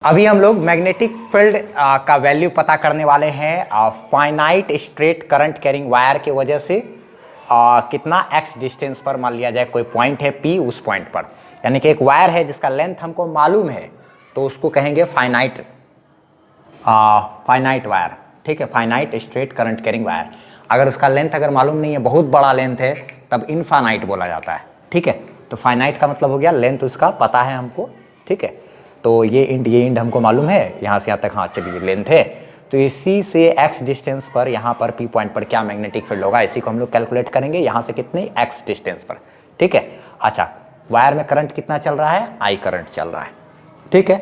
अभी हम लोग मैग्नेटिक फील्ड का वैल्यू पता करने वाले हैं finite straight current carrying wire की वजह से कितना एक्स डिस्टेंस पर मान लिया जाए कोई पॉइंट है पी, उस पॉइंट पर यानी कि एक वायर है जिसका लेंथ हमको मालूम है तो उसको कहेंगे फाइनाइट वायर। ठीक है, finite straight current carrying wire. अगर उसका लेंथ अगर मालूम नहीं है, बहुत बड़ा लेंथ है, तब इनफाइनाइट बोला जाता है। ठीक है, तो फाइनाइट का मतलब हो गया लेंथ उसका पता है हमको। ठीक है, तो ये इंड हमको मालूम है, यहाँ से यहाँ तक, हाँ चलिए लेंथ है। तो इसी से एक्स डिस्टेंस पर यहाँ पर पी पॉइंट पर क्या मैग्नेटिक फील्ड होगा, इसी को हम लोग कैलकुलेट करेंगे यहाँ से कितनी एक्स डिस्टेंस पर। ठीक है, अच्छा वायर में करंट कितना चल रहा है, आई करंट चल रहा है। ठीक है,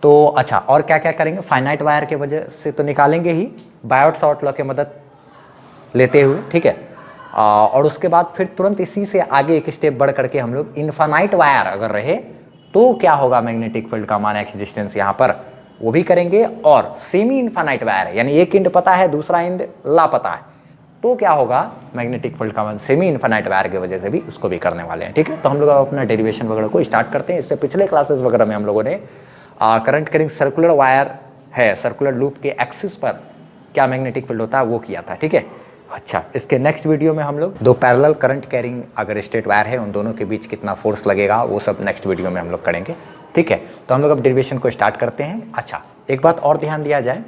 तो अच्छा और क्या क्या करेंगे, फाइनाइट वायर के वजह से तो निकालेंगे ही बायोट-सावर्ट लॉ की मदद लेते हुए। ठीक है, और उसके बाद फिर तुरंत इसी से आगे एक स्टेप बढ़ करके हम लोग इनफाइनाइट वायर अगर रहे तो क्या होगा मैग्नेटिक फील्ड का मान एक्स डिस्टेंस यहाँ पर, वो भी करेंगे। और सेमी इनफाइनाइट वायर है यानी एक इंड पता है दूसरा इंड लापता है, तो क्या होगा मैग्नेटिक फील्ड का मान सेमी इनफाइनाइट वायर की वजह से भी इसको भी करने वाले हैं। ठीक है, तो हम लोग अपना डेरिवेशन वगैरह को स्टार्ट करते हैं। इससे पिछले क्लासेस वगैरह में हम लोगों ने करंट कैरिंग सर्कुलर वायर है, सर्कुलर लूप के एक्सिस पर क्या मैग्नेटिक फील्ड होता है वो किया था। ठीक है, अच्छा इसके नेक्स्ट वीडियो में हम लोग दो पैरेलल करंट कैरिंग अगर स्ट्रेट वायर है उन दोनों के बीच कितना फोर्स लगेगा वो सब नेक्स्ट वीडियो में हम लोग करेंगे। ठीक है, तो हम लोग अब डेरिवेशन को स्टार्ट करते हैं। अच्छा एक बात और ध्यान दिया जाए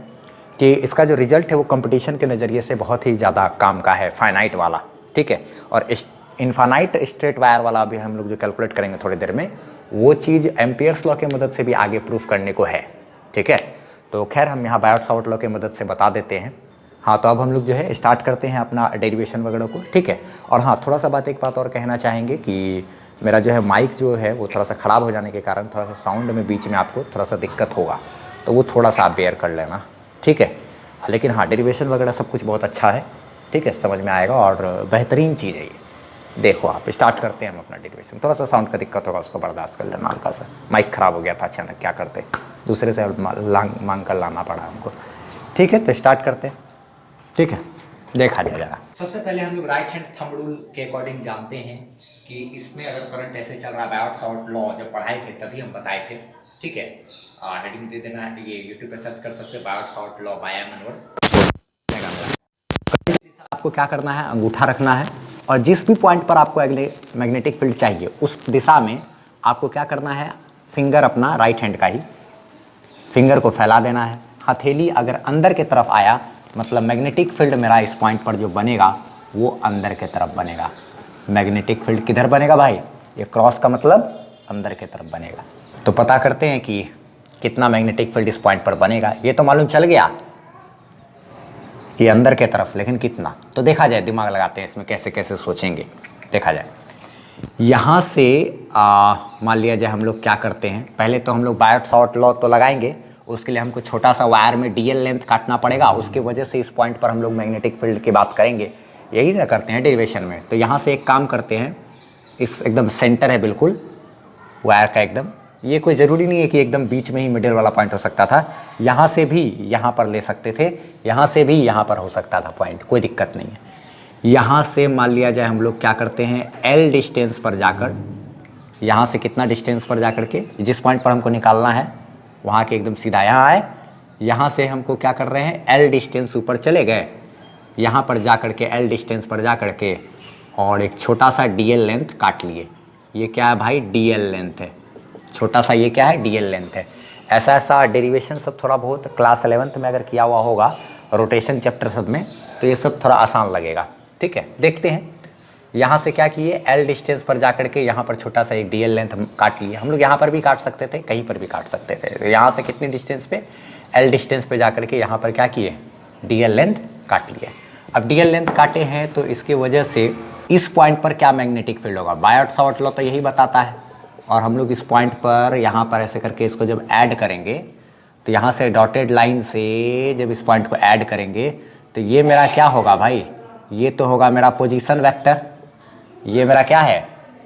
कि इसका जो रिजल्ट है वो कंपटीशन के नज़रिए से बहुत ही ज़्यादा काम का है, फाइनाइट वाला। ठीक है, और इनफाइनाइट स्ट्रेट वायर वाला भी हम लोग जो कैलकुलेट करेंगे थोड़ी देर में, वो चीज़ एम्पियर्स लॉ की मदद से भी आगे प्रूफ करने को है। ठीक है, तो खैर हम यहाँ बायोट-सावर्ट लॉ की मदद से बता देते हैं। हाँ, तो अब हम लोग जो है स्टार्ट करते हैं अपना डेरिवेशन वगैरह को। ठीक है, और हाँ थोड़ा सा एक बात और कहना चाहेंगे कि मेरा जो है माइक जो है वो थोड़ा सा ख़राब हो जाने के कारण थोड़ा सा साउंड में बीच में आपको थोड़ा सा दिक्कत होगा, तो वो थोड़ा सा आप बेयर कर लेना। ठीक है, लेकिन हाँ डेरिवेशन वगैरह सब कुछ बहुत अच्छा है। ठीक है, समझ में आएगा और बेहतरीन चीज़ है ये। देखो आप स्टार्ट करते हैं हम अपना डेरिवेशन। थोड़ा सा साउंड का दिक्कत होगा, उसको बर्दाश्त कर लेना। हल्का सा माइक ख़राब हो गया था अचानक, क्या करते, दूसरे से मांग कर लाना पड़ा हमको। ठीक है, तो स्टार्ट करते हैं। ठीक है, देखा जाए जरा। सबसे पहले हम लोग राइट हैंड थंब रूल के अकॉर्डिंग जानते हैं कि इसमें अगर करंट ऐसे चल रहा है, बायोट-सावर्ट लॉ जब पढ़ाए थे तभी हम बताए थे। ठीक है, हेडिंग दे देना, ये यूट्यूब पे सर्च कर सकते हैं बायोट-सावर्ट लॉ बाय एमनवर्ड। आपको क्या करना है, अंगूठा रखना है और जिस भी पॉइंट पर आपको अगले मैग्नेटिक फील्ड चाहिए उस दिशा में आपको क्या करना है, फिंगर अपना राइट हैंड का ही फिंगर को फैला देना है। हथेली अगर अंदर की तरफ आया मतलब मैग्नेटिक फील्ड मेरा इस पॉइंट पर जो बनेगा वो अंदर की तरफ बनेगा। मैग्नेटिक फील्ड किधर बनेगा भाई, ये क्रॉस का मतलब अंदर की तरफ बनेगा। तो पता करते हैं कि कितना मैग्नेटिक फील्ड इस पॉइंट पर बनेगा। ये तो मालूम चल गया कि अंदर की तरफ, लेकिन कितना, तो देखा जाए, दिमाग लगाते हैं इसमें कैसे कैसे सोचेंगे, देखा जाए। यहाँ से मान लिया जाए हम लोग क्या करते हैं, पहले तो हम लोग बायोट-सावर्ट लॉ तो लगाएंगे, उसके लिए हमको छोटा सा वायर में डीएल लेंथ काटना पड़ेगा, उसकी वजह से इस पॉइंट पर हम लोग मैग्नेटिक फील्ड की बात करेंगे, यही ना करते हैं डेरिवेशन में। तो यहाँ से एक काम करते हैं, इस एकदम सेंटर है बिल्कुल वायर का एकदम, ये कोई ज़रूरी नहीं है कि एकदम बीच में ही मिडिल वाला पॉइंट हो सकता था, यहाँ से भी यहाँ पर ले सकते थे, यहाँ से भी यहाँ पर हो सकता था पॉइंट, कोई दिक्कत नहीं है। यहाँ से मान लिया जाए हम लोग क्या करते हैं, एल डिस्टेंस पर जाकर, यहाँ से कितना डिस्टेंस पर जाकर के जिस पॉइंट पर हमको निकालना है वहाँ के एकदम सीधा यहाँ आए, यहाँ से हमको क्या कर रहे हैं, एल डिस्टेंस ऊपर चले गए, यहाँ पर जा कर के एल डिस्टेंस पर जा कर के और एक छोटा सा डीएल लेंथ काट लिए। ये क्या है भाई, डीएल लेंथ है, छोटा सा ये क्या है, डीएल लेंथ है। ऐसा ऐसा डेरिवेशन सब थोड़ा बहुत क्लास 11th में अगर किया हुआ होगा रोटेशन चैप्टर सब में, तो ये सब थोड़ा आसान लगेगा। ठीक है, देखते हैं। यहाँ से क्या किए, एल डिस्टेंस पर जाकर के यहाँ पर छोटा सा एक डीएल लेंथ काट लिए। हम लोग यहाँ पर भी काट सकते थे, कहीं पर भी काट सकते थे। तो यहाँ से कितनी डिस्टेंस पे, एल डिस्टेंस पे जाकर के यहाँ पर क्या किए, डीएल लेंथ काट लिए। अब डीएल लेंथ काटे हैं तो इसकी वजह से इस पॉइंट पर क्या मैग्नेटिक फील्ड होगा, बायोट-सावर्ट लॉ तो यही बताता है। और हम लोग इस पॉइंट पर यहाँ पर ऐसे करके इसको जब ऐड करेंगे तो यहाँ से डॉटेड लाइन से जब इस पॉइंट को ऐड करेंगे तो ये मेरा क्या होगा भाई, ये तो होगा मेरा पोजीशन वेक्टर। ये मेरा क्या है,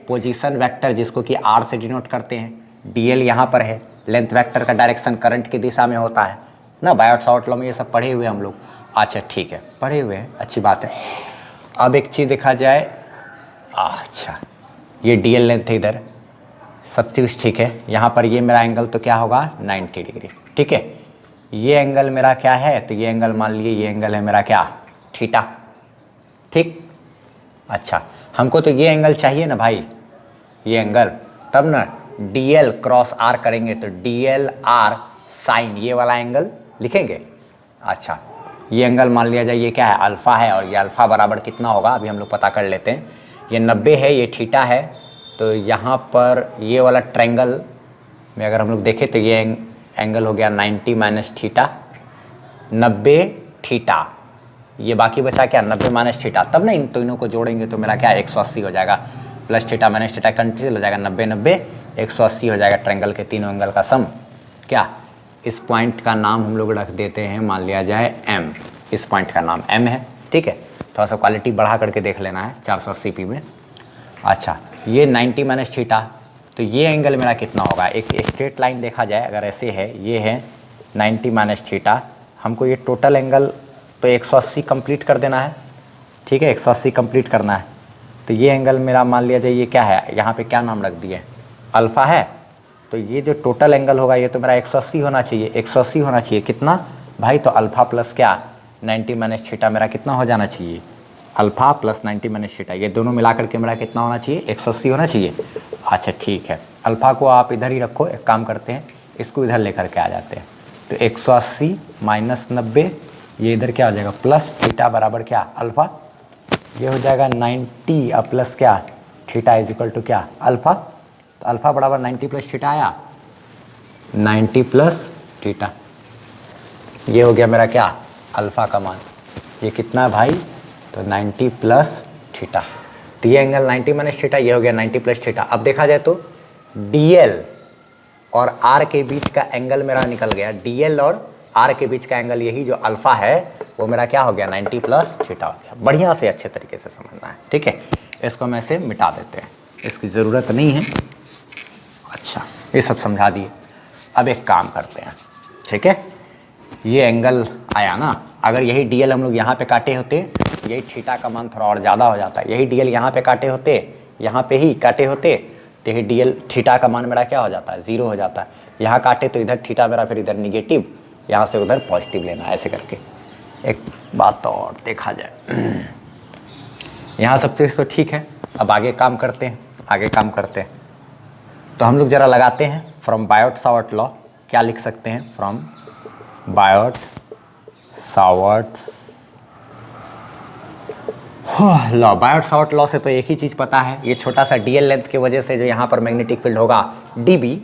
पोजीशन वेक्टर, जिसको कि आर से डिनोट करते हैं। डीएल यहाँ पर है, लेंथ वेक्टर का डायरेक्शन करंट की दिशा में होता है ना, बायोट-सावर्ट लॉ में ये सब पढ़े हुए हम लोग। अच्छा ठीक है, पढ़े हुए हैं, अच्छी बात है। अब एक चीज़ देखा जाए, अच्छा ये डीएल लेंथ है इधर, सब चीज़ ठीक है। यहाँ पर ये मेरा एंगल तो क्या होगा 90 डिग्री, ठीक है। ये एंगल मेरा क्या है, तो ये एंगल मान लिए ये एंगल है मेरा क्या, थीटा, ठीक। अच्छा, हमको तो ये एंगल चाहिए ना भाई, ये एंगल, तब ना DL क्रॉस R करेंगे तो DL R साइन ये वाला एंगल लिखेंगे। अच्छा, ये एंगल मान लिया जाए ये क्या है, अल्फ़ा है, और ये अल्फ़ा बराबर कितना होगा अभी हम लोग पता कर लेते हैं। ये 90 है, ये थीटा है, तो यहाँ पर ये वाला ट्रायंगल में अगर हम लोग देखें तो ये एंगल हो गया 90 माइनस थीटा, 90 थीटा, ये बाकी बचा क्या 90 माइनस थीटा, तब ना इन तीनों को जोड़ेंगे तो मेरा क्या 180 हो जाएगा, plus theta minus theta cancel हो जाएगा, 90 90 180 हो जाएगा। ट्रायंगल के तीनों एंगल का सम क्या, इस पॉइंट का नाम हम लोग रख देते हैं, मान लिया जाए M, इस पॉइंट का नाम M है, ठीक है। थोड़ा सा क्वालिटी बढ़ा करके देख लेना है 480p में। अच्छा, ये 90 माइनस थीटा, तो ये एंगल मेरा कितना होगा, एक स्ट्रेट लाइन देखा जाए अगर ऐसे है, ये है 90 माइनस थीटा, हमको ये टोटल एंगल तो 180 कंप्लीट कर देना है, ठीक है, 180 कंप्लीट करना है। तो ये एंगल मेरा मान लिया जाए ये क्या है, यहाँ पे क्या नाम रख दिए, अल्फ़ा है, तो ये जो टोटल एंगल होगा ये तो मेरा 180 होना चाहिए, 180 होना चाहिए कितना भाई, तो अल्फ़ा प्लस क्या 90 माइनस थीटा मेरा कितना हो जाना चाहिए, अल्फ़ा प्लस 90 माइनस थीटा, ये दोनों मिला करके मेरा कितना होना चाहिए 180 होना चाहिए। अच्छा ठीक है, अल्फ़ा को आप इधर ही रखो, एक काम करते हैं इसको इधर लेकर के आ जाते हैं, तो 180 माइनस 90, ये इधर क्या हो जाएगा प्लस थीटा बराबर क्या अल्फ़ा, ये हो जाएगा 90 और प्लस क्या थीटा इज इक्वल टू क्या अल्फ़ा, तो अल्फ़ा बराबर 90 प्लस थीटा आया, 90 प्लस थीटा, ये हो गया मेरा क्या अल्फ़ा का मान, ये कितना है भाई, तो 90 प्लस थीटा, तो ये एंगल 90 माइनस थीटा, ये हो गया 90 प्लस थीटा। अब देखा जाए तो DL और R के बीच का एंगल मेरा निकल गया, DL और R के बीच का एंगल यही जो अल्फ़ा है वो मेरा क्या हो गया 90 प्लस थीटा हो गया। बढ़िया से अच्छे तरीके से समझना है, ठीक है। इसको हम ऐसे मिटा देते हैं, इसकी ज़रूरत नहीं है। अच्छा, ये सब समझा दिए। अब एक काम करते हैं, ठीक है, ये एंगल आया ना, अगर यही DL हम लोग यहाँ पे काटे होते, यही थीटा का मान थोड़ा और ज़्यादा हो जाता है, यही DL यहाँ पे काटे होते, यहाँ पे ही काटे होते, तो यही DL थीटा का मान मेरा क्या हो जाता है 0 हो जाता है। यहाँ काटे तो इधर थीटा मेरा फिर इधर निगेटिव, यहाँ से उधर पॉजिटिव लेना, ऐसे करके। एक बात तो और देखा जाए, यहाँ सब चीज़ तो ठीक है, अब आगे काम करते हैं, आगे काम करते हैं। तो हम लोग ज़रा लगाते हैं फ्रॉम बायोट-सावर्ट लॉ, क्या लिख सकते हैं, from Biot-Savart's law. Biot-Savart law से तो एक ही चीज़ पता है, ये छोटा सा DL लेंथ की वजह से जो यहाँ पर मैग्नेटिक फील्ड होगा DB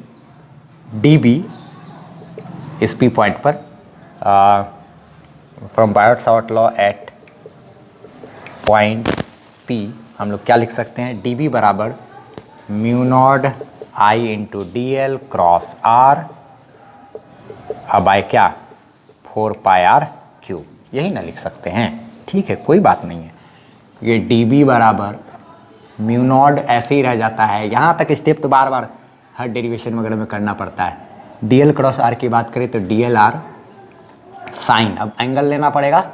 इस P पॉइंट पर, from Biot Savart law at point P हम लोग क्या लिख सकते हैं, DB बराबर mu naught I into DL cross R by क्या 4 पाई R क्यूब, यही ना लिख सकते हैं, ठीक है, कोई बात नहीं है। ये DB बराबर म्यू नॉट ऐसे ही रह जाता है, यहाँ तक स्टेप तो बार बार हर डेरिवेशन वगैरह में करना पड़ता है। DL क्रॉस R की बात करें तो DL R साइन, अब एंगल लेना पड़ेगा,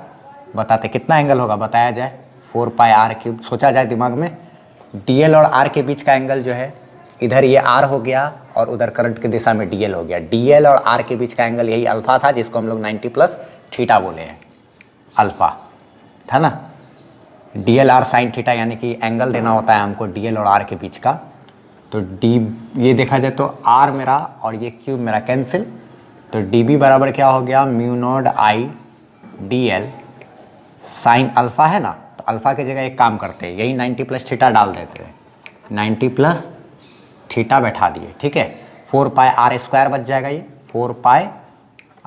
बताते कितना एंगल होगा बताया जाए, 4 पाई R क्यूब, सोचा जाए दिमाग में। DL और R के बीच का एंगल जो है, इधर ये R हो गया और उधर करंट की दिशा में DL हो गया, DL और R के बीच का एंगल यही अल्फ़ा था, जिसको हम लोग 90 प्लस थीटा बोले हैं, अल्फ़ा था ना। DL R साइन थीटा, यानी कि एंगल देना होता है हमको DL और R के बीच का, तो ये देखा जाए तो R मेरा और ये क्यूब मेरा कैंसिल, तो DB बराबर क्या हो गया mu naught I DL sine alpha है ना, तो अल्फ़ा की जगह एक काम करते हैं, यही 90 प्लस थीटा डाल देते हैं, 90 प्लस थीटा बैठा दिए, ठीक है, 4 पाई R स्क्वायर बच जाएगा, ये 4 पाई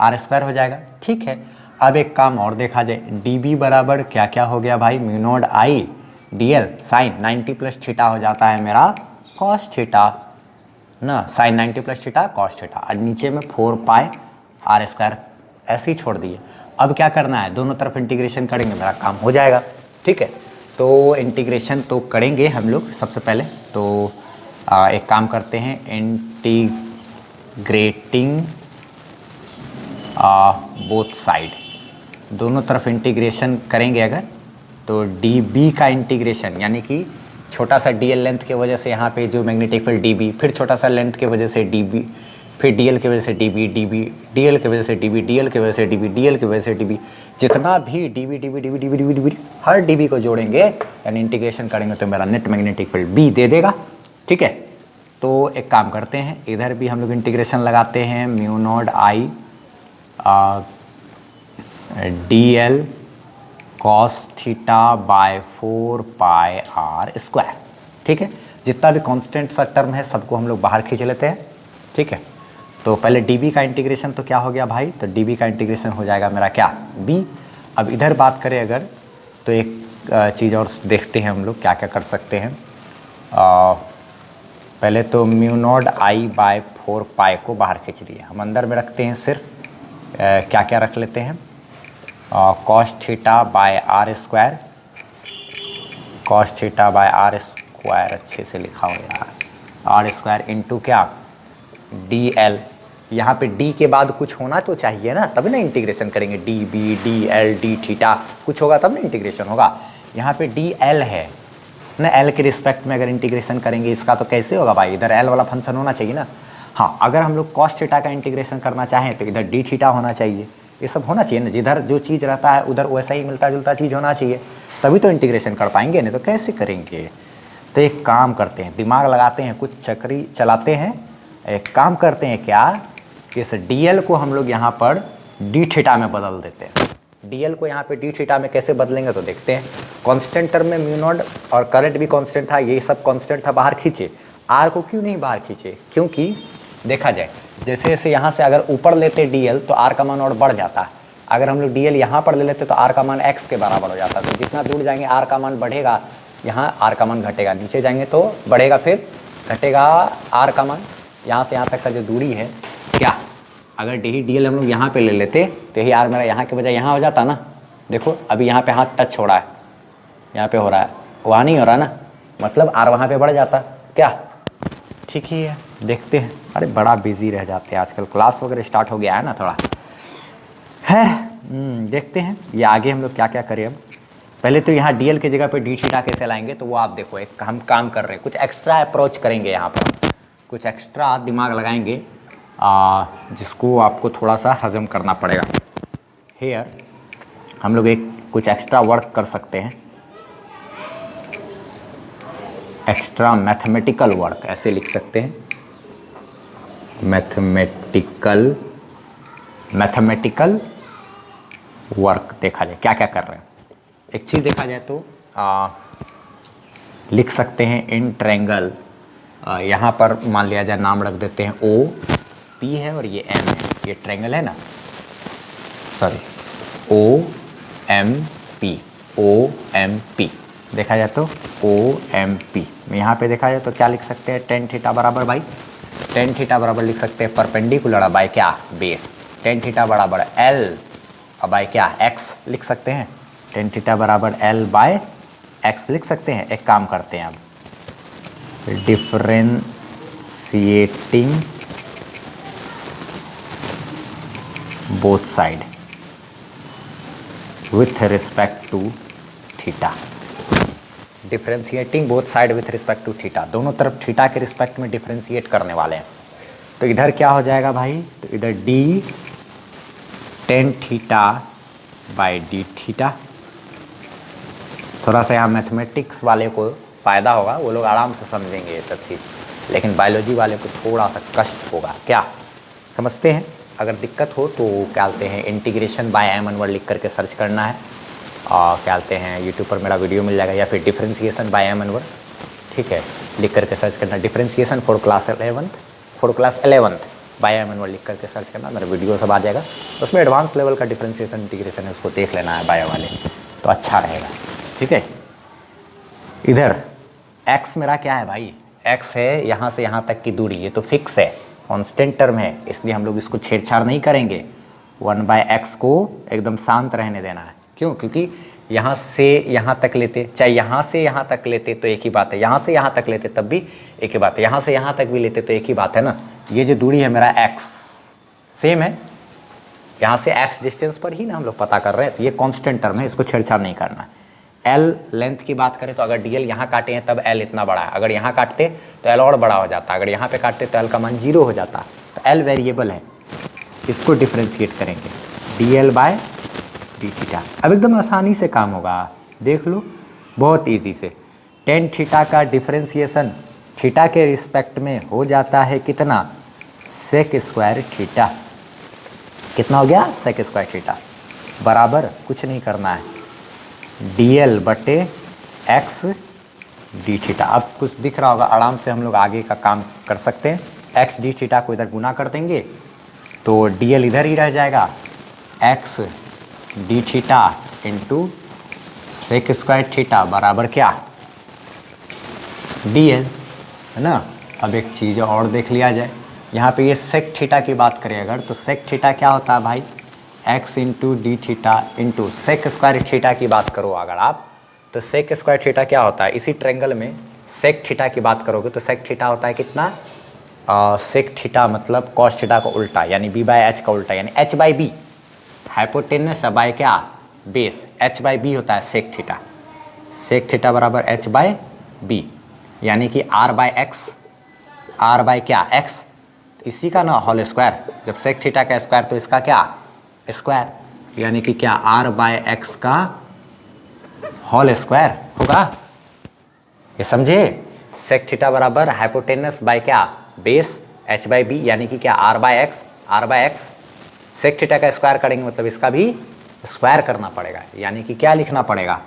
R स्क्वायर हो जाएगा, ठीक है। अब एक काम और देखा जाए, DB बराबर क्या क्या हो गया भाई, mu naught I DL sine 90 plus theta हो जाता है मेरा कॉस थीटा ना, sine 90 plus theta cos theta, और नीचे में 4 पाई R स्क्वायर ऐसे ही छोड़ दिए। अब क्या करना है, दोनों तरफ इंटीग्रेशन करेंगे, मेरा काम हो जाएगा, ठीक है। तो इंटीग्रेशन तो करेंगे हम लोग सबसे पहले, तो एक काम करते हैं, इंटीग्रेटिंग बोथ साइड, दोनों तरफ इंटीग्रेशन करेंगे अगर, तो DB का इंटीग्रेशन यानी कि छोटा सा डी एल लेंथ की वजह से यहाँ पे जो मैग्नेटिक फील्ड डी बी, फिर छोटा सा लेंथ की वजह से डी बी, फिर डी एल की वजह से d b, d b d l की वजह से डी बी, डी एल की वजह से डी बी, डी एल की वजह से डी बी, जितना भी d b d b d b d b d b d b हर डी बी को जोड़ेंगे यानी इंटीग्रेशन करेंगे तो मेरा नेट मैग्नेटिक फील्ड बी दे देगा। ठीक है, तो एक काम करते हैं, इधर भी हम लोग इंटीग्रेशन लगाते हैं, mu naught I d l cos theta by 4 pi r square. ठीक है, जितना भी कांस्टेंट सा टर्म है सबको हम लोग बाहर खींच लेते हैं। ठीक है, तो पहले dB का इंटीग्रेशन तो क्या हो गया भाई, तो dB का इंटीग्रेशन हो जाएगा मेरा क्या, b। अब इधर बात करें अगर तो एक चीज़ और देखते हैं हम लोग क्या क्या कर सकते हैं। पहले तो म्यू नॉट आई बाय 4 पाई को बाहर खींच लिए, हम अंदर में रखते हैं सिर्फ क्या क्या रख लेते हैं, cos theta by r square, cos theta by r square, अच्छे से लिखा हो यार, आर स्क्वायर इंटू क्या डी एल। यहाँ पे डी के बाद कुछ होना तो चाहिए ना, तभी ना इंटीग्रेशन करेंगे, d b d l d theta कुछ होगा तब ना इंटीग्रेशन होगा। यहाँ पे डी एल है ना, एल के रिस्पेक्ट में अगर इंटीग्रेशन करेंगे इसका तो कैसे होगा भाई, इधर एल वाला फंक्शन होना चाहिए ना। हाँ, अगर हम लोग कॉस थीटा का इंटीग्रेशन करना चाहें तो इधर डी थीटा होना चाहिए, ये सब होना चाहिए ना, जिधर जो चीज़ रहता है उधर वैसा ही मिलता जुलता चीज़ होना चाहिए, तभी तो इंटीग्रेशन कर पाएंगे, नहीं तो कैसे करेंगे। तो एक काम करते हैं, दिमाग लगाते हैं, कुछ चक्री चलाते हैं, एक काम करते हैं क्या कि इस डी को हम लोग यहाँ पर डी थीटा में बदल देते हैं। डी को यहाँ पे डी थीटा में कैसे बदलेंगे तो देखते हैं। कांस्टेंट टर्म में म्यू नॉट और करंट भी कांस्टेंट था, ये सब कांस्टेंट था, बाहर खींचे, आर को क्यों नहीं बाहर खींचे, क्योंकि देखा जाए जैसे जैसे यहाँ से अगर ऊपर लेते डी तो आर का मान और बढ़ जाता, अगर हम लोग डी यहाँ पर ले लेते तो आर का मान एक्स के बराबर हो जाता, तो जितना दूर जाएंगे आर का मान बढ़ेगा, यहाँ आर का मान घटेगा, नीचे जाएंगे तो बढ़ेगा फिर घटेगा आर का मान। यहाँ से यहाँ तक का जो दूरी है क्या, अगर डी एल हम लोग यहाँ पे ले लेते तो यही आर मेरा यहाँ के बजाय यहाँ हो जाता ना। देखो अभी यहाँ पे हाथ टच हो रहा है, यहाँ पे हो रहा है, वहाँ नहीं हो रहा ना, मतलब आर वहाँ पे बढ़ जाता क्या। ठीक ही है, देखते हैं। अरे बड़ा बिजी रह जाते हैं आजकल, क्लास वगैरह स्टार्ट हो गया है ना थोड़ा है। देखते हैं ये आगे हम लोग क्या क्या करें। अब पहले तो यहाँ डी एल की जगह पे डी थीटा कैसे लाएंगे, तो वो आप देखो, एक हम काम कर रहे हैं, कुछ एक्स्ट्रा अप्रोच करेंगे, यहाँ पर कुछ एक्स्ट्रा दिमाग लगाएंगे जिसको आपको थोड़ा सा हजम करना पड़ेगा। हेयर हम लोग एक कुछ एक्स्ट्रा वर्क कर सकते हैं, एक्स्ट्रा मैथमेटिकल वर्क ऐसे लिख सकते हैं, मैथमेटिकल वर्क। देखा जाए क्या क्या कर रहे हैं, एक चीज़ देखा जाए तो लिख सकते हैं इन ट्रायंगल, यहाँ पर मान लिया जाए नाम रख देते हैं ओ पी है और ये एम है, ये ट्रायंगल है ना, सॉरी ओ एम पी, देखा जाए तो ओ एम पी। यहाँ पे देखा जाए तो क्या लिख सकते हैं, टेन थीटा बराबर भाई, टेन थीटा बराबर लिख सकते हैं परपेंडिकुलर बाय क्या बेस, टेन थीटा बराबर एल बाय क्या एक्स लिख सकते हैं, टेन थीटा बराबर एल बाय एक्स लिख सकते हैं। एक काम करते हैं अब, differentiating both side with respect to theta, differentiating both side with respect to theta, दोनों तरफ थीटा के रिस्पेक्ट में डिफरेंशिएट करने वाले हैं। तो इधर क्या हो जाएगा भाई, तो इधर D tan theta by D theta. थोड़ा सा यहाँ मैथमेटिक्स वाले को फ़ायदा होगा, वो लोग आराम से समझेंगे ये सब चीज़, लेकिन बायोलॉजी वाले को थोड़ा सा कष्ट होगा। क्या समझते हैं, अगर दिक्कत हो तो क्या बोलते हैं इंटीग्रेशन बाय एम अनवर लिख करके सर्च करना है, और क्या बोलते हैं यूट्यूब पर मेरा वीडियो मिल जाएगा, या फिर डिफरेंशिएशन बाय एम अनवर, ठीक है, लिख करके सर्च करना, differentiation for class 11 by m Anwar लिख करके सर्च करना, मेरा वीडियो सब आ जाएगा। उसमें एडवांस लेवल का डिफरेंशिएशन इंटीग्रेशन है, उसको देख लेना है बायो वाले, तो अच्छा रहेगा। ठीक है, इधर x मेरा क्या है भाई, x है यहाँ से यहाँ तक की दूरी, ये तो फिक्स है, कांस्टेंट टर्म है, इसलिए हम लोग इसको छेड़छाड़ नहीं करेंगे। 1/x को एकदम शांत रहने देना है। क्यों, क्योंकि यहाँ से यहाँ तक लेते, चाहे यहाँ से यहाँ तक लेते तो एक ही बात है, यहाँ से यहाँ तक लेते तब भी एक ही बात है, यहाँ से यहाँ तक भी लेते तो एक ही बात है ना। ये जो दूरी है मेरा x सेम है, यहाँ से x डिस्टेंस पर ही ना हम लोग पता कर रहे हैं, तो ये कांस्टेंट टर्म है, इसको छेड़छाड़ नहीं करना है। एल लेंथ की बात करें तो अगर डी एल यहाँ काटे हैं तब एल इतना बड़ा है, अगर यहाँ काटते तो एल और बड़ा हो जाता, अगर यहाँ पे काटते तो एल का मान 0 हो जाता। तो एल वेरिएबल है, इसको डिफ्रेंशिएट करेंगे D L by D theta. अब एकदम आसानी से काम होगा, देख लो बहुत ईजी से। टेन थीटा का डिफ्रेंशिएशन थीटा के रिस्पेक्ट में हो जाता है कितना, सेक स्क्वायर थीटा। कितना हो गया, सेक स्क्वायर थीटा बराबर कुछ नहीं करना है डी एल बटे एक्स डी थीटा। अब कुछ दिख रहा होगा, आराम से हम लोग आगे का काम कर सकते हैं। एक्स डी थीटा को इधर गुना कर देंगे तो डी एल इधर ही रह जाएगा, x d theta into sec square theta बराबर क्या, डी एल, है ना। अब एक चीज़ और देख लिया जाए, यहाँ पे ये सेक थीटा की बात करें अगर, तो सेक थीटा क्या होता है भाई, x into d theta into sec square theta की बात करो अगर आप, तो सेक स्क्वायर थीटा क्या होता है, इसी ट्रायंगल में सेक थीटा की बात करोगे तो सेक थीटा होता है कितना, सेक थीटा मतलब कॉस थीटा का उल्टा, यानी बी बाय एच का उल्टा, यानी h by b, hypotenuse by क्या, बेस, एच बाई बी होता है सेक थीटा। सेक थीटा बराबर एच बाय बी, यानी कि r by x, r by क्या, एक्स, इसी का ना होल स्क्वायर, जब सेक थीटा का स्क्वायर तो इसका क्या, स्क्वायर, यानी कि क्या, आर बाय एक्स का होल स्क्वायर होगा, ये समझे। सेक थीटा बराबर हाइपोटेनस बाय क्या, बेस, एच बाई बी, यानी कि क्या, r by x, r by x. Sec theta का स्क्वायर करेंगे मतलब इसका भी स्क्वायर करना पड़ेगा, यानी कि क्या लिखना पड़ेगा,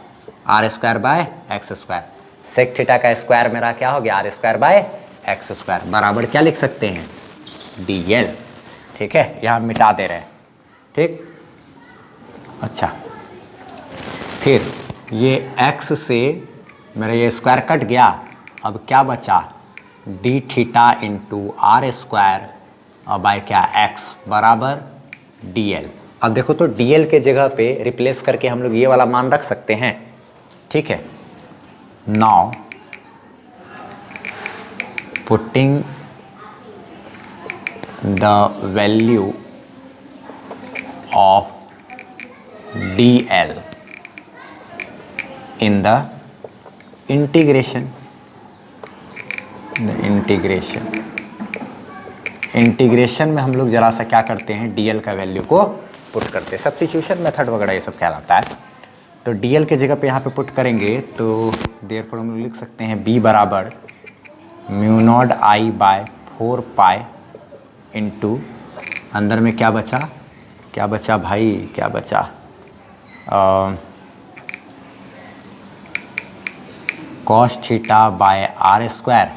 r square by x square. Sec theta का स्क्वायर मेरा क्या हो गया, r square by x square बराबर क्या लिख सकते हैं, डी एल। ठीक है, यहाँ मिटा दे रहे हैं, ठीक। अच्छा, फिर ये x से मेरा ये स्क्वायर कट गया, अब क्या बचा, d theta into r square और बाय क्या, x बराबर डी एल। अब देखो तो डी एल के जगह पे रिप्लेस करके हम लोग ये वाला मान रख सकते हैं, ठीक है। Now putting the value of dl in the integration, integration में हम लोग जरा सा क्या करते हैं, dl का वैल्यू को पुट करते हैं, सब्स्टिट्यूशन मेथड वगैरह ये सब कहलाता है। तो dl के जगह पे यहाँ पे पुट करेंगे तो देयरफॉर हम लोग लिख सकते हैं b बराबर mu naught I by 4 pi into, अंदर में क्या बचा, क्या बचा भाई, क्या बचा, cos theta by r square,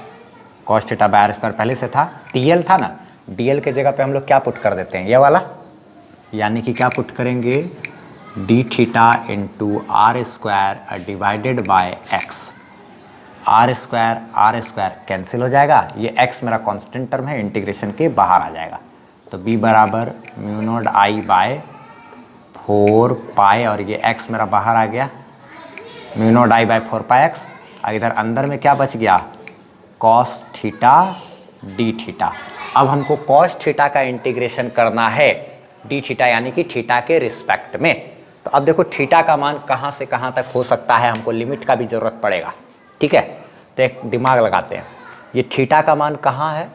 cos theta by r square पहले से था, डीएल था ना, डीएल के जगह पे हम लोग क्या पुट कर देते हैं, ये वाला, यानी कि क्या पुट करेंगे, d theta into r square divided by x. R square cancel हो जाएगा, ये एक्स मेरा कांस्टेंट टर्म है, इंटीग्रेशन के बाहर आ जाएगा। तो b बराबर म्यू नॉट आई बाय 4 पाई, और ये x मेरा बाहर आ गया, mu naught I by 4 pi x. इधर अंदर में क्या बच गया, कॉस थीटा डी थीटा। अब हमको कॉस थीटा का इंटीग्रेशन करना है डी थीटा, यानी कि थीटा के रिस्पेक्ट में। तो अब देखो थीटा का मान कहाँ से कहाँ तक हो सकता है, हमको लिमिट का भी ज़रूरत पड़ेगा, ठीक है। तो एक दिमाग लगाते हैं, ये थीटा का मान कहाँ है,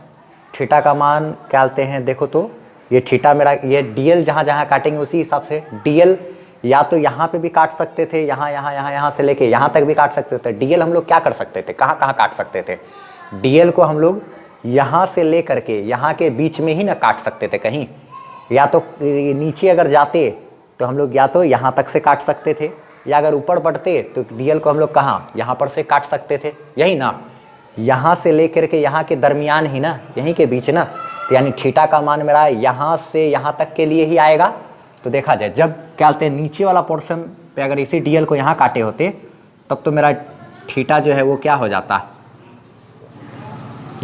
थीटा का मान क्या लेते हैं, देखो तो ये थीटा मेरा, ये डीएल जहाँ जहाँ काटेंगे उसी हिसाब से, डीएल या तो यहाँ पे भी काट सकते थे, यहाँ से लेके यहाँ तक भी काट सकते थे। डीएल हम लोग क्या कर सकते थे, कहाँ कहाँ काट सकते थे, डीएल को हम लोग यहाँ से ले करके यहाँ के बीच में ही ना काट सकते थे कहीं, या तो नीचे अगर जाते तो हम लोग या तो यहाँ तक से काट सकते थे, या अगर ऊपर बढ़ते तो डीएल को हम लोग कहाँ, यहाँ पर से काट सकते थे, यही ना, यहाँ से लेकर के यहाँ के दरमियान ही ना, यहीं के बीच ना। तो यानी थीटा का मान मेरा यहाँ से यहाँ तक के लिए ही आएगा। तो देखा जाए, जब क्या बोलते हैं, नीचे वाला पोर्शन पे अगर इसी डीएल को यहाँ काटे होते तब तो मेरा थीटा जो है वो क्या हो जाता,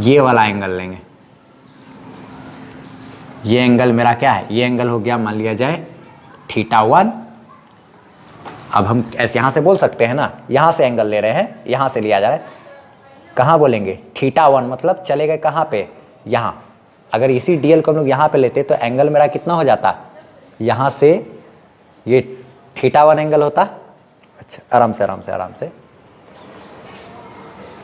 ये वाला एंगल लेंगे, ये एंगल मेरा क्या है, ये एंगल हो गया मान लिया जाए θ1। अब हम ऐसे यहाँ से बोल सकते हैं ना, यहाँ से एंगल ले रहे हैं, यहाँ से लिया जा रहा है, कहाँ बोलेंगे, θ1 मतलब चले गए कहाँ पे, यहाँ। अगर इसी डीएल को हम लोग यहाँ पे लेते तो एंगल मेरा कितना हो जाता, यहाँ से ये θ1 एंगल होता, अच्छा आराम से आराम से आराम से।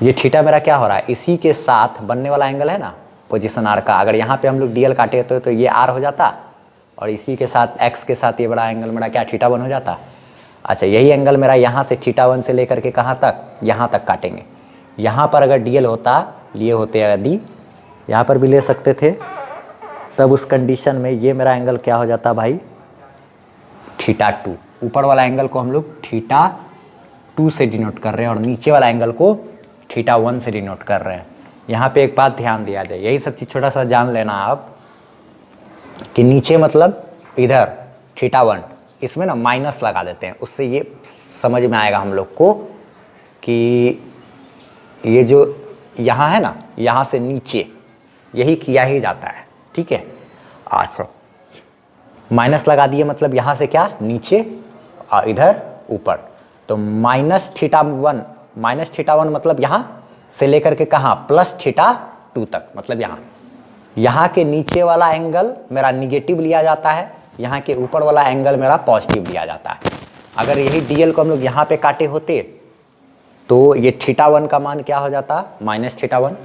ये थीटा मेरा क्या हो रहा है, इसी के साथ बनने वाला एंगल है ना पोजीशन आर का। अगर यहाँ पे हम लोग डीएल काटे तो ये आर हो जाता, और इसी के साथ एक्स के साथ ये बड़ा एंगल मेरा क्या थीटा वन हो जाता। अच्छा यही एंगल मेरा यहाँ से थीटा वन से लेकर के कहाँ तक, यहाँ तक काटेंगे। यहाँ पर अगर डीएल होता, लिए होते यदि, यहाँ पर भी ले सकते थे, तब उस कंडीशन में ये मेरा एंगल क्या हो जाता भाई, थीटा टू। ऊपर वाला एंगल को हम लोग थीटा टू से डिनोट कर रहे हैं और नीचे वाला एंगल को थीटा वन से डिनोट कर रहे हैं। यहाँ पे एक बात ध्यान दिया जाए, यही सब चीज़ छोटा सा जान लेना आप, कि नीचे मतलब इधर थीटा वन, इसमें ना माइनस लगा देते हैं, उससे ये समझ में आएगा हम लोग को कि ये जो यहाँ है ना, यहाँ से नीचे यही किया ही जाता है, ठीक है। अच्छा माइनस लगा दिए मतलब यहाँ से क्या नीचे और इधर ऊपर, तो माइनस थीटा वन मतलब यहाँ से लेकर के कहाँ प्लस थीटा टू तक, मतलब यहाँ के नीचे वाला एंगल मेरा निगेटिव लिया जाता है, यहाँ के ऊपर वाला एंगल मेरा पॉजिटिव लिया जाता है। अगर यही डीएल को हम लोग यहाँ पे काटे होते तो ये थीटा वन का मान क्या हो जाता, माइनस थीटा वन।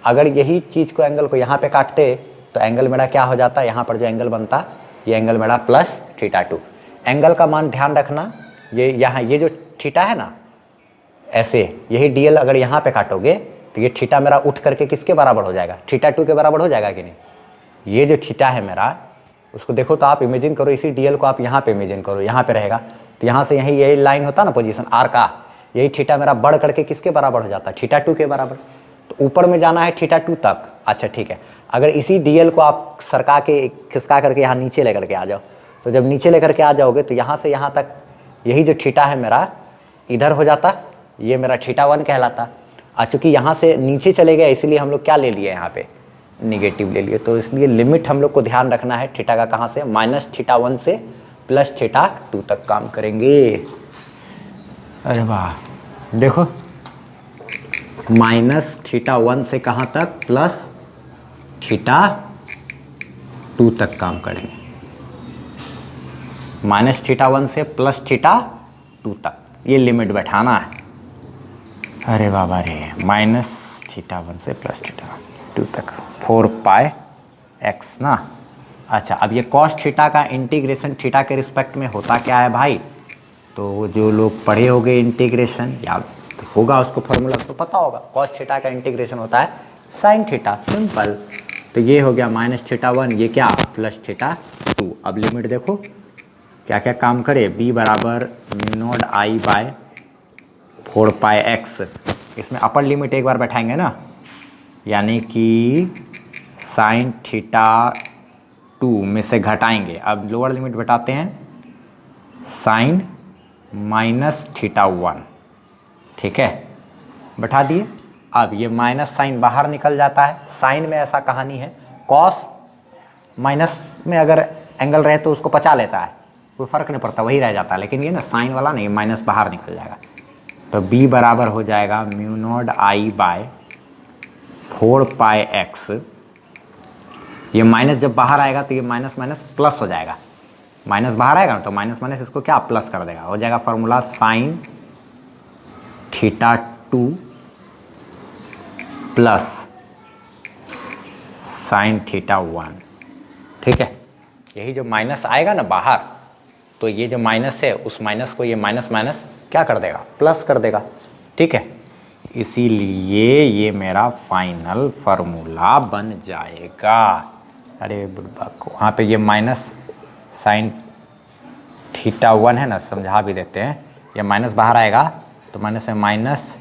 अगर यही चीज़ को एंगल को यहाँ पे काटते तो एंगल मेरा क्या हो जाता, यहाँ पर जो एंगल बनता ये एंगल मेरा प्लस थीटा टू। एंगल का मान ध्यान रखना, ये यहाँ ये जो थीटा है ना, ऐसे यही डीएल अगर यहाँ पे काटोगे तो ये थीटा मेरा उठ करके किसके बराबर हो जाएगा, थीटा टू के बराबर हो जाएगा कि नहीं। ये जो थीटा है मेरा, उसको देखो तो आप इमेजिन करो, इसी डीएल को आप यहाँ पे इमेजिन करो, यहाँ पे रहेगा तो यहाँ से यही यही लाइन होता ना पोजीशन आर का, यही थीटा मेरा बढ़ करके किसके बराबर हो जाता है, थीटा टू के बराबर। तो ऊपर में जाना है थीटा टू तक। अच्छा ठीक है, अगर इसी डीएल को आप सरका के खिसका करके यहाँ नीचे लेकर के आ जाओ, तो जब नीचे लेकर के आ जाओगे तो यहाँ से यहाँ तक यही जो थीटा है मेरा इधर हो जाता, ये मेरा थीटा वन कहलाता। चूँकि यहाँ से नीचे चले गए इसलिए हम लोग क्या ले लिए, यहाँ पे निगेटिव ले लिए, तो इसलिए लिमिट हम लोग को ध्यान रखना है थीटा का कहाँ से, माइनस थीटा वन से प्लस थीटा टू तक काम करेंगे। अरे वाह देखो, माइनस थीटा वन से कहाँ तक, प्लस थीटा टू तक काम करेंगे, माइनस थीटा वन से प्लस थीटा टू तक, ये लिमिट बैठाना है। अरे बाबा रे, माइनस थीटा वन से प्लस थीटा टू तक 4 पाई एक्स ना। अच्छा अब ये कॉस थीटा का इंटीग्रेशन थीटा के रिस्पेक्ट में होता क्या है भाई, तो जो लोग पढ़े होंगे इंटीग्रेशन याद होगा, उसको फॉर्मूला तो पता होगा, कॉस थीटा का इंटीग्रेशन होता है साइन थीटा, सिंपल। तो ये हो गया माइनस थीटा वन, ये क्या प्लस थीटा टू। अब लिमिट देखो क्या क्या काम करे, b बराबर mu naught I by 4 pi x. इसमें अपर लिमिट एक बार बैठाएंगे ना, यानी कि साइन थीटा टू में से घटाएंगे। अब लोअर लिमिट घटाते हैं, साइन माइनस थीटा वन, ठीक है बैठा दिए। अब ये माइनस साइन बाहर निकल जाता है, साइन में ऐसा कहानी है, कॉस माइनस में अगर एंगल रहे तो उसको पचा लेता है, कोई फर्क नहीं पड़ता, वही रह जाता है, लेकिन ये ना साइन वाला नहीं, माइनस बाहर निकल जाएगा। तो b बराबर हो जाएगा mu naught I by 4 pi x. ये माइनस जब बाहर आएगा तो ये माइनस माइनस प्लस हो जाएगा, माइनस बाहर आएगा ना तो माइनस माइनस इसको क्या प्लस कर देगा, हो जाएगा formula sine theta two plus sine theta one, ठीक है। यही जो माइनस आएगा ना बाहर, तो ये जो माइनस है उस माइनस को ये माइनस माइनस क्या कर देगा, प्लस कर देगा, ठीक है। इसीलिए ये मेरा फाइनल फार्मूला बन जाएगा। अरे बुढ़बा को वहाँ पे ये माइनस साइन थीटा वन है ना, समझा भी देते हैं, ये माइनस बाहर आएगा तो माइनस में माइनस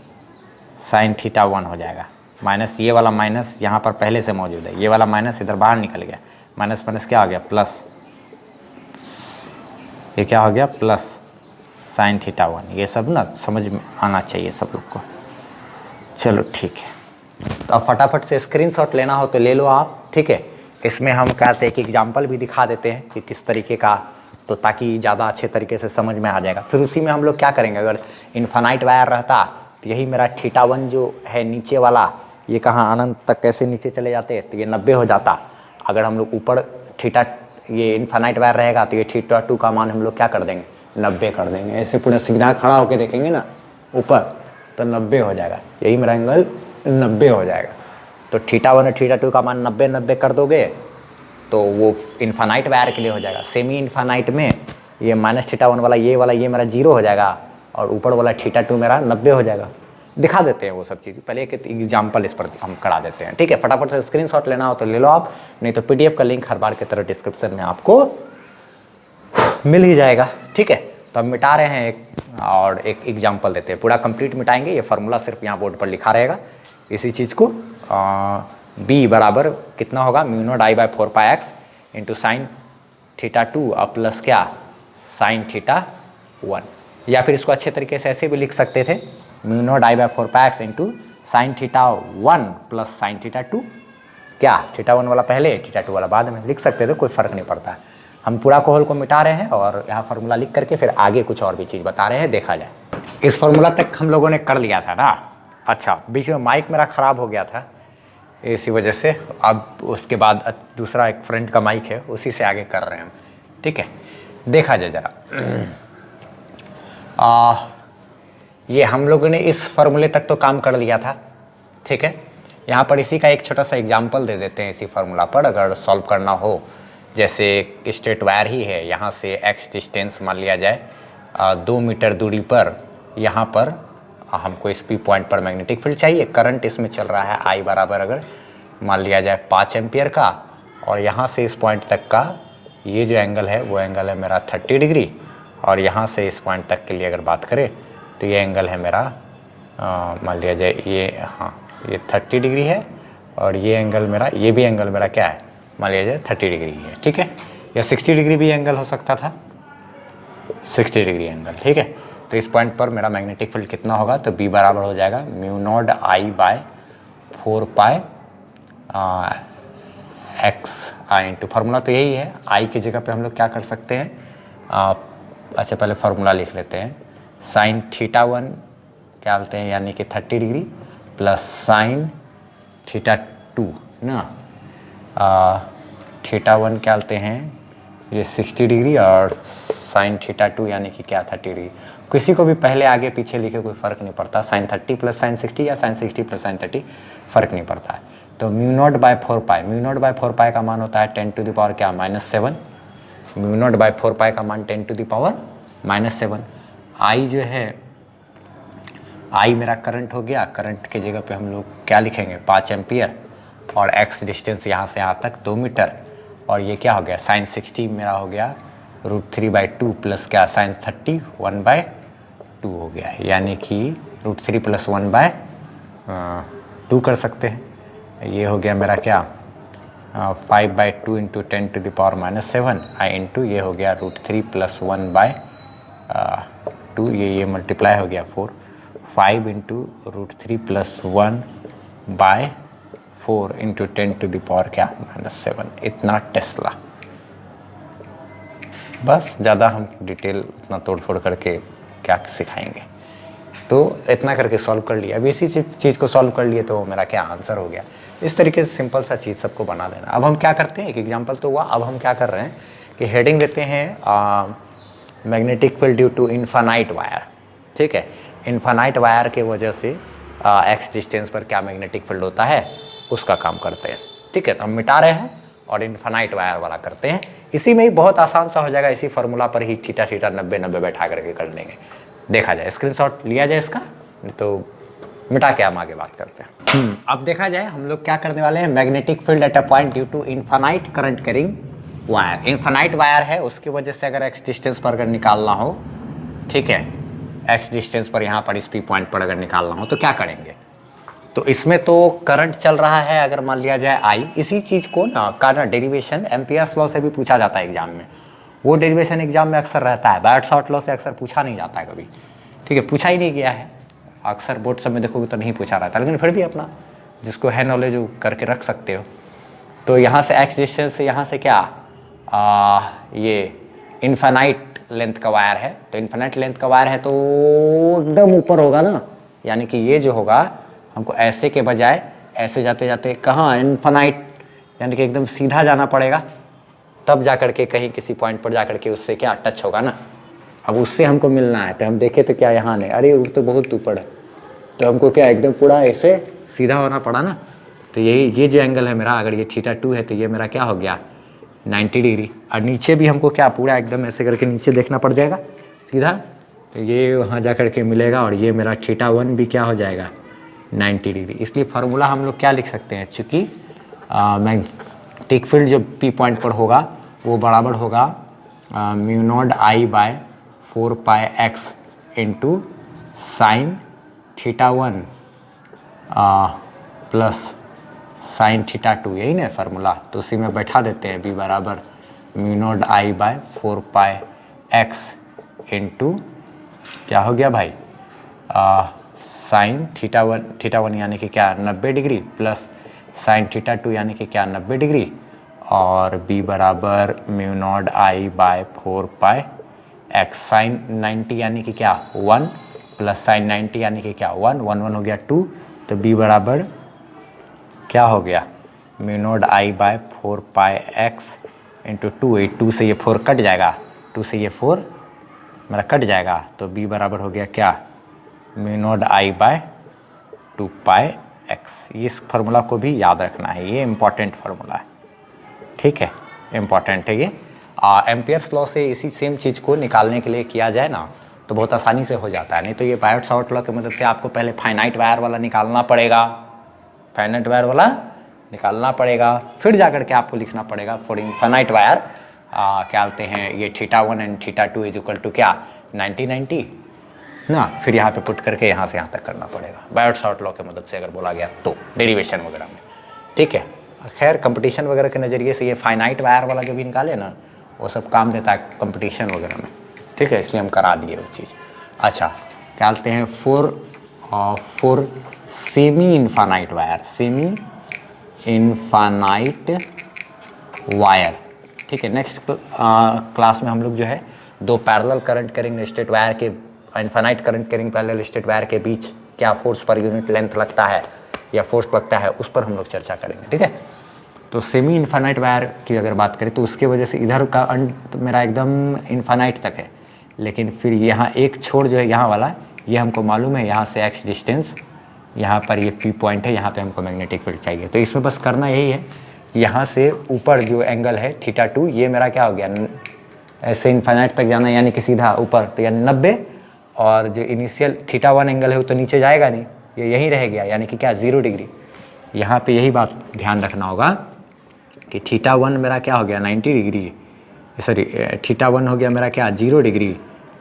साइन थीटा वन हो जाएगा, माइनस ये वाला माइनस यहाँ पर पहले से मौजूद है, ये वाला माइनस इधर बाहर निकल गया, माइनस माइनस क्या हो गया प्लस, ये क्या हो गया प्लस साइन थीटा वन। ये सब ना समझ में आना चाहिए सब लोग को। चलो ठीक है, तो अब फटाफट से स्क्रीनशॉट लेना हो तो ले लो आप, ठीक है। इसमें हम कहते हैं कि एग्जाम्पल भी दिखा देते हैं कि किस तरीके का, तो ताकि ज़्यादा अच्छे तरीके से समझ में आ जाएगा। फिर उसी में हम लोग क्या करेंगे, अगर इन्फानाइट वायर रहता तो यही मेरा थीटा वन जो है नीचे वाला, ये कहाँ अनंत तक कैसे नीचे चले जाते तो ये 90 हो जाता। अगर हम लोग ऊपर थीटा ये इन्फानाइट वायर रहेगा तो ये थीटा टू का मान हम लोग क्या कर देंगे 90 कर देंगे। ऐसे पूरा सीधा खड़ा होकर देखेंगे ना ऊपर तो 90 हो जाएगा, यही मेरा एंगल 90 हो जाएगा। तो θ1 और θ2 का मान 90 कर दोगे तो वो इन्फानाइट वायर के लिए हो जाएगा। सेमी इन्फानाइट में ये -θ1 वाला ये मेरा 0 हो जाएगा और ऊपर वाला θ2 मेरा 90 हो जाएगा। दिखा देते हैं वो सब चीज़, पहले एक एग्जाम्पल इस पर हम करा देते हैं, ठीक है। फटाफट से स्क्रीनशॉट लेना हो तो ले लो आप, नहीं तो PDF का लिंक हर बार की तरह डिस्क्रिप्शन में आपको मिल ही जाएगा, ठीक है। तो हम मिटा रहे हैं एक और एक एग्जाम्पल देते हैं, पूरा कंप्लीट मिटाएंगे। ये फार्मूला सिर्फ यहाँ बोर्ड पर लिखा रहेगा इसी चीज़ को। B बराबर कितना होगा, μ0I/4πx इंटू साइन θ2 और प्लस क्या साइन θ1, या फिर इसको अच्छे तरीके से ऐसे भी लिख सकते थे μ0I/4πx into sine θ1 plus sine θ2। क्या θ1 वाला पहले θ2 वाला बाद में लिख सकते थे, कोई फ़र्क नहीं पड़ता। हम पूरा कोहल को मिटा रहे हैं और यहाँ फार्मूला लिख करके फिर आगे कुछ और भी चीज़ बता रहे हैं, देखा जाए। इस फार्मूला तक हम लोगों ने कर लिया था ना। अच्छा, बीच में माइक मेरा ख़राब हो गया था इसी वजह से, अब उसके बाद दूसरा एक फ्रंट का माइक है उसी से आगे कर रहे हैं हम, ठीक है। देखा जाए ज़रा, ये हम लोगों ने इस फार्मूले तक तो काम कर लिया था, ठीक है। यहाँ पर इसी का एक छोटा सा एग्जाम्पल दे देते हैं इसी फार्मूला पर, अगर सॉल्व करना हो। जैसे स्ट्रेट वायर ही है, यहाँ से x डिस्टेंस मान लिया जाए 2 मीटर दूरी पर, यहाँ पर हमको इस P पॉइंट पर मैग्नेटिक फील्ड चाहिए। करंट इसमें चल रहा है I बराबर अगर मान लिया जाए 5 एम्पियर का, और यहाँ से इस पॉइंट तक का ये जो एंगल है वो एंगल है मेरा 30 डिग्री, और यहाँ से इस पॉइंट तक के लिए अगर बात करें तो ये एंगल है मेरा मान लिया जाए ये, हाँ ये 30 डिग्री है, और ये एंगल मेरा, ये भी एंगल मेरा क्या है मान लिया जाए 30 डिग्री है, ठीक है। या 60 डिग्री भी एंगल हो सकता था, 60 डिग्री एंगल, ठीक है। तो इस पॉइंट पर मेरा मैग्नेटिक फील्ड कितना होगा, तो B बराबर हो जाएगा μ0I/4π x इंटू, फार्मूला तो यही है। I की जगह पे हम लोग क्या कर सकते हैं, अच्छा पहले फार्मूला लिख लेते हैं। साइन θ1 क्या बोलते हैं, यानी कि 30 डिग्री प्लस साइन θ2 ना, θ1 क्या बोलते हैं ये 60 डिग्री, और साइन θ2 यानी कि क्या 30 डिग्री। किसी को भी पहले आगे पीछे लिखे कोई फ़र्क नहीं पड़ता, साइन 30 प्लस साइन 60 या साइन 60 प्लस साइन 30 फ़र्क नहीं पड़ता है। तो μ0/4π, μ0/4π का मान होता है 10 टू द पावर क्या -7, μ0/4π का मान 10 टू द पावर -7। I जो है, I मेरा करंट हो गया, करंट की जगह पे हम लोग क्या लिखेंगे 5 एम्पियर, और x डिस्टेंस यहाँ से यहाँ तक 2 मीटर, और ये क्या हो गया साइन 60 मेरा हो गया √3/2 प्लस क्या साइन 30 1/2 हो गया, यानी कि √3 प्लस 1/2 कर सकते हैं। ये हो गया मेरा क्या 5/2 into 10 to the power -7 I into ये हो गया √3 प्लस 1/2, ये मल्टीप्लाई हो गया 4, 5 into √3 plus 1/4 into 10 to the power क्या -7, इतना टेस्ला। बस ज़्यादा हम डिटेल उतना तोड़ फोड़ करके क्या सिखाएंगे, तो इतना करके सॉल्व कर लिया। अब इसी चीज़ को सॉल्व कर लिए तो मेरा क्या आंसर हो गया। इस तरीके से सिंपल सा चीज़ सबको बना देना। अब हम क्या करते हैं, एक एग्जांपल तो हुआ, अब हम क्या कर रहे हैं कि हेडिंग देते हैं magnetic field due to infinite wire, ठीक है। इन्फानाइट वायर के वजह से एक्स डिस्टेंस पर क्या मैग्नेटिक फील्ड होता है उसका काम करते हैं, ठीक है। तो हम मिटा रहे हैं और इन्फानाइट वायर वाला करते हैं। इसी में ही बहुत आसान सा हो जाएगा, इसी फार्मूला पर ही थीटा 90 बैठा करके कर लेंगे। देखा जाए, स्क्रीनशॉट लिया जाए इसका, तो मिटा के हम आगे बात करते हैं। अब देखा जाए हम लोग क्या करने वाले हैं, magnetic field at a point due to infinite current carrying wire. Infinite wire है, उसकी वजह से अगर एक्स डिस्टेंस पर अगर निकालना हो, ठीक है, एक्स डिस्टेंस पर यहाँ पर इस पी पॉइंट पर अगर निकालना हो तो क्या करेंगे। तो इसमें तो करंट चल रहा है, अगर मान लिया जाए आई, इसी चीज़ को ना डेरिवेशन एम्पियर्स लॉ से भी पूछा जाता है एग्जाम में। वो डेरिवेशन एग्जाम में अक्सर रहता है, बायट शॉर्ट लॉ से अक्सर पूछा नहीं जाता है कभी, ठीक है, पूछा ही नहीं गया है। अक्सर बोर्ड सब में देखोगे तो नहीं पूछा रहता, लेकिन फिर भी अपना जिसको है नॉलेज वो करके रख सकते हो। तो यहाँ से एक्स डिस्टेंस से यहाँ से क्या ये इन्फानाइट लेंथ का वायर है, तो इन्फानाइट लेंथ का वायर है तो एकदम ऊपर होगा ना, यानी कि ये जो होगा हमको ऐसे के बजाय ऐसे जाते जाते कहाँ इन्फानाइट, यानी कि एकदम सीधा जाना पड़ेगा, तब जा कर के कहीं किसी पॉइंट पर जा कर के उससे क्या टच होगा ना, अब उससे हमको मिलना है, तो हम देखे तो क्या यहाँ नहीं, अरे वो तो बहुत ऊपर है, तो हमको क्या एकदम पूरा ऐसे सीधा होना पड़ा ना। तो यही ये जो एंगल है मेरा, अगर ये θ2 है तो ये मेरा क्या हो गया 90 डिग्री। और नीचे भी हमको क्या पूरा एकदम ऐसे करके नीचे देखना पड़ जाएगा सीधा, तो ये वहाँ जा कर के मिलेगा, और ये मेरा θ1 भी क्या हो जाएगा 90 डिग्री। इसलिए फार्मूला हम लोग क्या लिख सकते हैं, चूँकि मैग्नेटिक फील्ड जो P पॉइंट पर होगा वो बराबर होगा mu naught I by 4πx into sine θ1 plus sine θ2, यही ना फार्मूला। तो उसी में बैठा देते हैं, b बराबर mu naught I by 4πx into क्या हो गया भाई साइन θ1 यानी कि क्या 90 डिग्री, प्लस साइन θ2 यानी कि क्या 90 डिग्री, और b बराबर mu naught I by 4πx sine 90 यानी कि क्या 1 प्लस साइन 90 यानी कि क्या 1 1 हो गया 2, तो b बराबर क्या हो गया mu naught I by 4πx into 2 से ये 4 कट जाएगा, 2 से ये 4 मेरा कट जाएगा, तो b बराबर हो गया क्या mu naught I bye 2πx। इस फार्मूला को भी याद रखना है, ये इम्पॉर्टेंट फार्मूला है, ठीक है, इम्पॉर्टेंट है ये। एम्पियर्स लॉ से इसी सेम चीज़ को निकालने के लिए किया जाए ना तो बहुत आसानी से हो जाता है, नहीं तो ये बायट-सावर्ट लॉ की मदद से आपको पहले फाइनाइट वायर वाला निकालना पड़ेगा, फाइनाइट वायर वाला निकालना पड़ेगा, फिर जाकर के आपको लिखना पड़ेगा फॉर इनफाइनाइट वायर क्या बोलते हैं ये θ1 एंड θ2 इज इक्वल टू क्या 90 ना, फिर यहाँ पे पुट करके यहाँ से यहाँ तक करना पड़ेगा बायट-सावर्ट लॉ की मदद से अगर बोला गया तो डेरिवेशन वगैरह में, ठीक है। खैर कंपटीशन वगैरह के नज़रिए से ये फाइनाइट वायर वाला जो भी निकाले ना वो सब काम देता है कंपटीशन वगैरह में, ठीक है, इसलिए हम करा दिए वो चीज़। अच्छा क्या बोलते हैं for semi infinite wire, semi infinite wire, ठीक है। नेक्स्ट क्लास में हम लोग जो है दो parallel current carrying straight wire के infinite current carrying parallel straight wire के बीच क्या फोर्स पर यूनिट लेंथ लगता है या फोर्स लगता है उस पर हम लोग चर्चा करेंगे, ठीक है। तो सेमी इनफाइनाइट वायर की अगर बात करें तो उसके वजह से इधर का अंत मेरा एकदम इनफाइनाइट तक है, लेकिन फिर यहाँ एक छोर जो है यहाँ वाला ये हमको मालूम है, यहाँ से x डिस्टेंस, यहाँ पर ये P पॉइंट है, यहाँ पे हमको मैग्नेटिक फील्ड चाहिए। तो इसमें बस करना यही है, यहाँ से ऊपर जो एंगल है θ2 ये मेरा क्या हो गया ऐसे इनफाइनाइट तक जाना यानी कि सीधा ऊपर, तो यानी 90, और जो इनिशियल θ1 एंगल है वो तो नीचे जाएगा नहीं, ये यहीं रह गया यानी कि क्या 0 डिग्री। यहाँ पे यही बात ध्यान रखना होगा कि θ1 मेरा क्या हो गया 90 डिग्री, सॉरी θ1 हो गया मेरा क्या 0 डिग्री,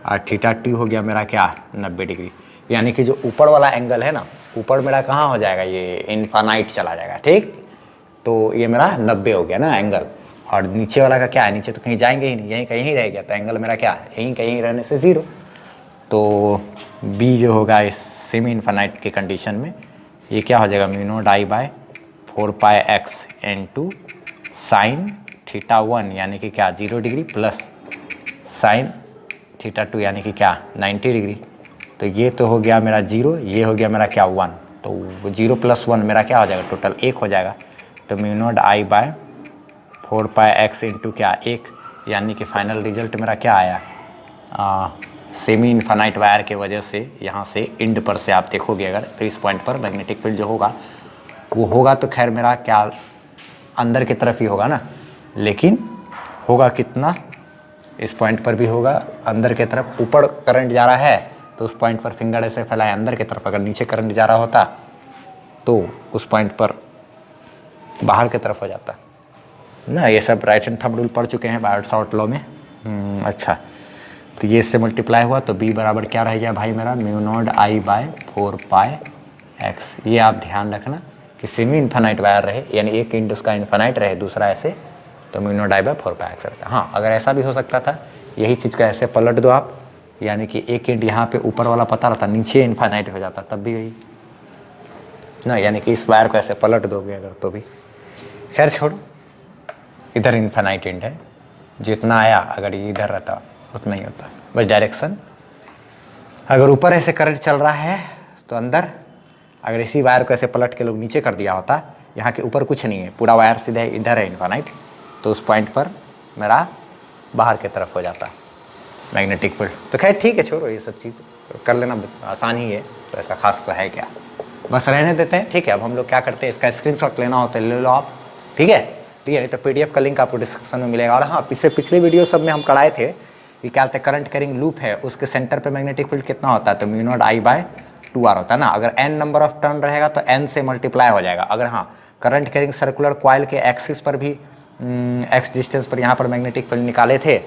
और θ2 हो गया मेरा क्या 90 डिग्री। यानी कि जो ऊपर वाला एंगल है ना, ऊपर मेरा कहाँ हो जाएगा ये इनफाइनाइट चला जाएगा, ठीक। तो ये मेरा 90 हो गया ना एंगल, और नीचे वाला का क्या है, नीचे तो कहीं जाएंगे ही नहीं, यहीं कहीं रह गया, तो एंगल मेरा क्या यहीं कहीं रहने से 0। तो बी जो होगा इस सेमी इनफाइनाइट के कंडीशन में ये क्या हो जाएगा mu naught I by 4πx into sine θ1 यानी कि क्या 0 डिग्री प्लस साइन θ2 यानी कि क्या 90 डिग्री। तो ये तो हो गया मेरा 0, ये हो गया मेरा क्या 1, तो 0 + 1 मेरा क्या हो जाएगा टोटल 1 हो जाएगा। तो mu naught I by 4πx into क्या 1, यानी कि फाइनल रिजल्ट मेरा क्या आया सेमी इनफाइनाइट वायर के वजह से यहाँ से इंड पर से आप देखोगे अगर तो इस पॉइंट पर मैग्नेटिक फील्ड जो होगा वो होगा तो खैर मेरा क्या अंदर की तरफ ही होगा ना, लेकिन होगा कितना इस पॉइंट पर भी होगा अंदर की तरफ। ऊपर करंट जा रहा है तो उस पॉइंट पर फिंगर ऐसे फैलाए अंदर की तरफ, अगर नीचे करंट जा रहा होता तो उस पॉइंट पर बाहर की तरफ हो जाता ना। ये सब राइट हैंड थंब रूल पढ़ चुके हैं बायट-सावर्ट लॉ में। अच्छा तो ये इससे मल्टीप्लाई हुआ तो b बराबर क्या रह गया भाई मेरा mu naught I by 4πx। ये आप ध्यान रखना कि सेमी इनफाइनाइट वायर रहे यानी एक एंड उसका इनफाइनाइट रहे दूसरा ऐसे, तो mu naught I by 4πx रहता। हाँ अगर ऐसा भी हो सकता था, यही चीज़ का ऐसे पलट दो आप, यानी कि एक एंड यहाँ पे ऊपर वाला पता रहता नीचे इनफाइनाइट हो जाता तब भी वही ना, यानी कि इस वायर को ऐसे पलट दोगे अगर तो भी। खैर छोड़, इधर इनफाइनाइट एंड है, जितना आया अगर ये इधर रहता उतना ही होता, बस डायरेक्शन। अगर ऊपर ऐसे करंट चल रहा है तो अंदर, अगर इसी वायर को ऐसे पलट के लोग नीचे कर दिया होता, यहाँ के ऊपर कुछ नहीं है, पूरा वायर सीधे इधर है इनफाइनाइट, तो उस पॉइंट पर मेरा बाहर की तरफ हो जाता। Magnetic field. तो खैर ठीक है, छोड़ो ये सब चीज़, कर लेना आसान ही है, तो ऐसा खास तो है क्या, बस रहने देते हैं। ठीक है, अब हम लोग क्या करते हैं, इसका स्क्रीनशॉट लेना होता है ले लो आप। ठीक है, नहीं तो PDF का लिंक आपको डिस्क्रिप्शन में मिलेगा। और हाँ, पिछले वीडियो सब में हम कराए थे कि क्या कहते हैं, करंट कैरिंग लूप है, उसके सेंटर पे मैग्नेटिक फील्ड कितना होता है, तो μ0I/2R होता है ना। अगर n नंबर ऑफ टर्न रहेगा तो n से मल्टीप्लाई हो जाएगा। अगर हाँ, करंट कैरिंग सर्कुलर कॉइल के एक्सिस पर भी x डिस्टेंस पर यहाँ पर मैग्नेटिक फील्ड निकाले थे,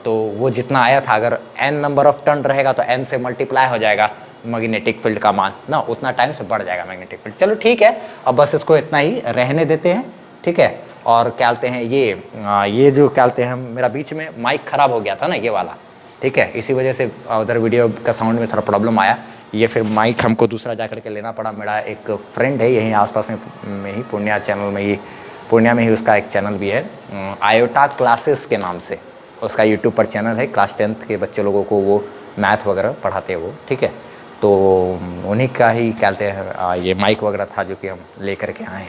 तो वो जितना आया था, अगर n नंबर ऑफ टर्न रहेगा तो n से मल्टीप्लाई हो जाएगा मैग्नेटिक फील्ड का मान ना, उतना टाइम से बढ़ जाएगा मैग्नेटिक फील्ड। चलो ठीक है, अब बस इसको इतना ही रहने देते हैं। ठीक है, और क्या कहते हैं, ये जो क्या कहते हैं, मेरा बीच में माइक ख़राब हो गया था ना ये वाला। ठीक है, इसी वजह से उधर वीडियो का साउंड में थोड़ा प्रॉब्लम आया। ये फिर माइक हमको दूसरा जा कर के लेना पड़ा। मेरा एक फ्रेंड है यहीं आसपास में ही, पूर्णिया चैनल में ही, पूर्णिया में ही उसका एक चैनल भी है, आयोटा क्लासेस के नाम से उसका यूट्यूब पर चैनल है। क्लास 10th के बच्चे लोगों को वो मैथ वगैरह पढ़ाते हैं वो। ठीक है, तो उन्हीं का ही कहते हैं ये माइक वगैरह था जो कि हम ले कर के आए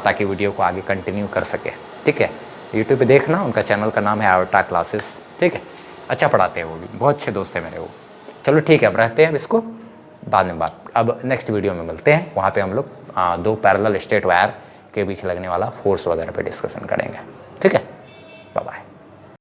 ताकि वीडियो को आगे कंटिन्यू कर सके। ठीक है, यूट्यूब पे देखना, उनका चैनल का नाम है आयोटा क्लासेस। ठीक है, अच्छा पढ़ाते हैं वो भी, बहुत अच्छे दोस्त हैं मेरे वो। चलो ठीक है, अब रहते हैं, अब इसको बाद में बात, अब नेक्स्ट वीडियो में मिलते हैं। वहाँ पे हम लोग 2 पैरेलल स्ट्रेट वायर के बीच लगने वाला फोर्स वगैरह पे डिस्कशन करेंगे। ठीक है।